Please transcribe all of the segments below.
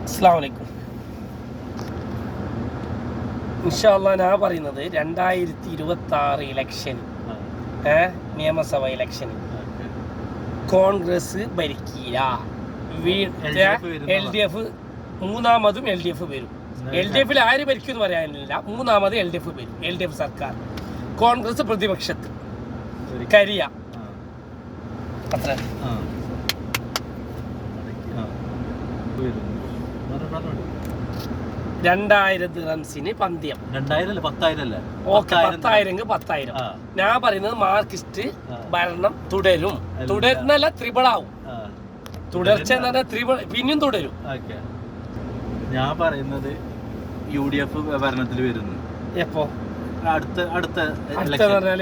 അസ്സലാമു അലൈക്കും. ഇൻഷാ അല്ലാഹ് ഞാൻ പറയുന്നത് 2026 ഇലക്ഷൻ നിയമസഭ ഇലക്ഷൻ കോൺഗ്രസ് ഭരിക്കില്ല. LDF മൂന്നാമതും LDF വരും. LDF ആര് ഭരിക്കും എന്ന് പറയാനില്ല. മൂന്നാമത് LDF വരും. LDF സർക്കാർ. കോൺഗ്രസ് പ്രതിപക്ഷത്ത് കരിയ അത്ര 2000 റൺസിന് പന്ത്യം. 10,000 ഓക്കെ, 10,000 ഞാൻ പറയുന്നത് മാർക്സിസ്റ്റ് ഭരണം തുടരും. തുടരുന്നല്ല, ത്രിപിളാവും. തുടർച്ച എന്ന് പറഞ്ഞാൽ പിന്നെയും തുടരും. ഞാൻ പറയുന്നത് UDF ഭരണത്തിൽ വരുന്നു. എപ്പോ അടുത്ത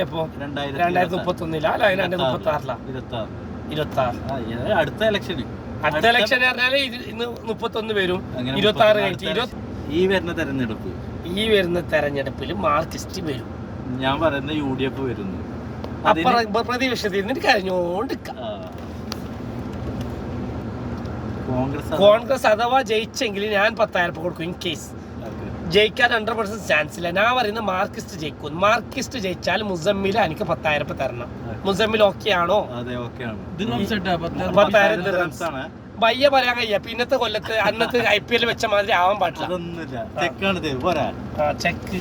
എപ്പോ 2031 അല്ല 2026 അടുത്ത ഇലക്ഷന്. അടുത്ത ഇലക്ഷൻ പറഞ്ഞാല് ഇന്ന് 31 വരും. 26 കഴിഞ്ഞിട്ട് ഈ വരുന്ന തെരഞ്ഞെടുപ്പിൽ മാർക്സിസ്റ്റ് വരും. ഞാൻ പറയുന്ന UDF വരുന്നു. പ്രതിപക്ഷത്തിൽ ഇരുന്നിട്ട് കരഞ്ഞോണ്ട് കോൺഗ്രസ് അഥവാ ജയിച്ചെങ്കിൽ ഞാൻ 10,000 കൊടുക്കും. ഇൻ കേസ് ജയിക്കാൻ 100% ചാൻസ് ഇല്ല. ഞാൻ പറയുന്നത് മാർക്സിസ്റ്റ് ജയിക്കും. മാർക്സിസ്റ്റ് ജയിച്ചാൽ മുസമ്മിൽ എനിക്ക് 10,000 തരണം. മുസമ്മിൽ ഓക്കെ ആണോ? 10,000 റൺസ് ആണ്. ബയ്യ പറയാൻ കഴിയ. പിന്നത്തെ കൊല്ലത്ത് അന്നത്തെ IPL വെച്ച മാതിരി ആവാൻ പാടില്ല. ചെക്ക്